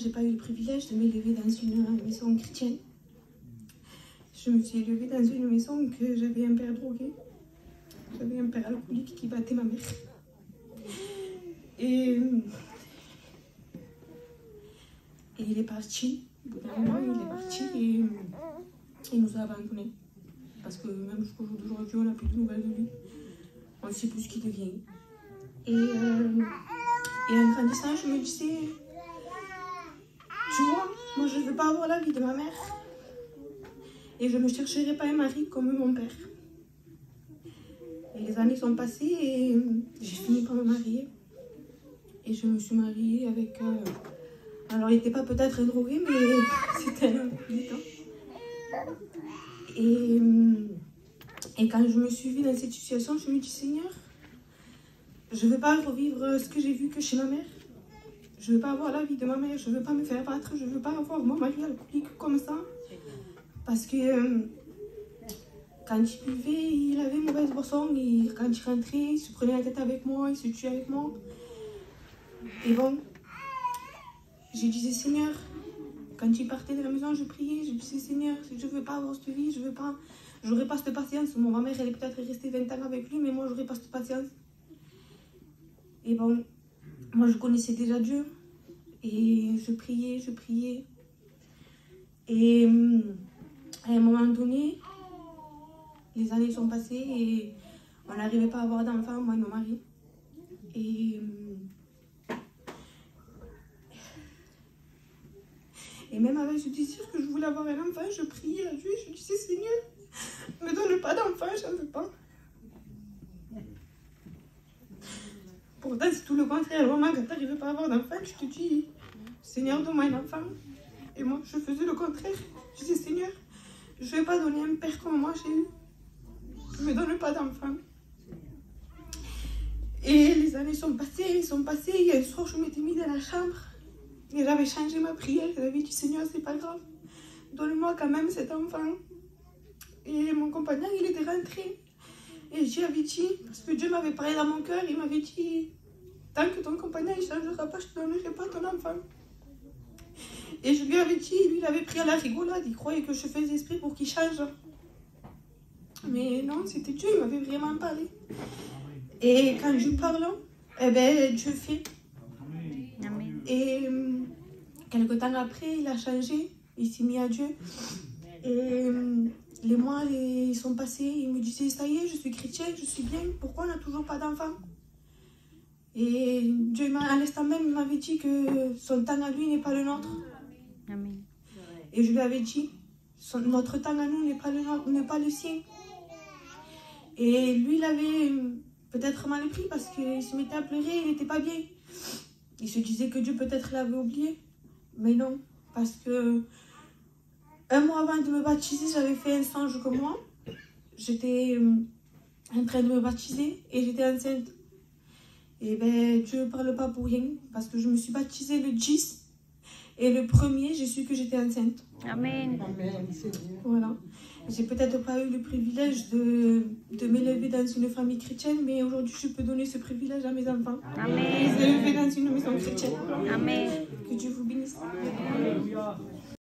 j'ai pas eu le privilège de m'élever dans une maison chrétienne. Je me suis élevée dans une maison que j'avais un père drogué. J'avais un père alcoolique qui battait ma mère. Et il est parti. Au bout d'un moment, il est parti et il nous a abandonnés. Parce que même jusqu'au jour d'aujourd'hui, on n'a plus de nouvelles de lui. On ne sait plus ce qu'il devient. Et en grandissant, je me disais, tu vois, moi je ne veux pas avoir la vie de ma mère. Et je ne chercherai pas un mari comme mon père. Et les années sont passées et j'ai fini par me marier. Et je me suis mariée avec... alors il n'était pas peut-être un drogué, mais c'était un militant. Et quand je me suis vue dans cette situation, je me dis, Seigneur, je ne veux pas revivre ce que j'ai vu que chez ma mère. Je ne veux pas avoir la vie de ma mère, je ne veux pas me faire battre, je ne veux pas avoir mon mari alcoolique comme ça. Parce que quand il buvait, il avait une mauvaise boisson, et quand il rentrait, il se prenait la tête avec moi, il se tuait avec moi. Et bon, je disais, Seigneur, quand il partait de la maison, je priais, je disais, Seigneur, je ne veux pas avoir cette vie, je veux pas, j'aurais pas cette patience. Ma mère, elle est peut-être restée 20 ans avec lui, mais moi, j'aurais pas cette patience. Et bon, moi, je connaissais déjà Dieu, et je priais, je priais. Et à un moment donné, les années sont passées et on n'arrivait pas à avoir d'enfant, moi et mon mari. Et même avec ce désir que je voulais avoir un enfant, je priais à Dieu, je disais, Seigneur, ne me donne pas d'enfant, j'en veux pas. Pourtant, c'est tout le contraire. Vraiment, quand tu n'arrives pas à avoir d'enfant, tu te dis, Seigneur, donne-moi un enfant. Et moi, je faisais le contraire. Je disais, Seigneur, je ne vais pas donner un père comme moi j'ai eu. Ne me donne pas d'enfant. Et les années sont passées, Et un soir, je m'étais mise dans la chambre. Et j'avais changé ma prière. J'avais dit, Seigneur, c'est pas grave. Donne-moi quand même cet enfant. Et mon compagnon, il était rentré. Et je lui avais dit, parce que Dieu m'avait parlé dans mon cœur, il m'avait dit, tant que ton compagnon ne changera pas, je ne te donnerai pas ton enfant. Et je lui avais dit, lui, il avait pris à la rigolade, il croyait que je faisais esprit pour qu'il change. Mais non, c'était Dieu, il m'avait vraiment parlé. Et quand je parle, eh ben, Dieu fait. Amen. Et quelque temps après, il a changé, il s'est mis à Dieu. Et les mois ils sont passés, il me disait, ça y est, je suis chrétien, je suis bien, pourquoi on n'a toujours pas d'enfant? Et Dieu, à l'instant même, il m'avait dit que son temps à lui n'est pas le nôtre. Amen. Et je lui avais dit, notre temps à nous n'est pas le nôtre, n'est pas le sien. Et lui, il avait peut-être mal pris parce qu'il se mettait à pleurer, il n'était pas bien. Il se disait que Dieu peut-être l'avait oublié. Mais non, parce que un mois avant de me baptiser, j'avais fait un songe comme moi. J'étais en train de me baptiser et j'étais enceinte. Et ben Dieu ne parle pas pour rien parce que je me suis baptisée le 10 et le 1er, j'ai su que j'étais enceinte. Amen. Amen. Voilà. J'ai peut-être pas eu le privilège de m'élever dans une famille chrétienne, mais aujourd'hui je peux donner ce privilège à mes enfants. Amen. Les élever dans une maison chrétienne. Amen. Que Dieu vous bénisse. Amen.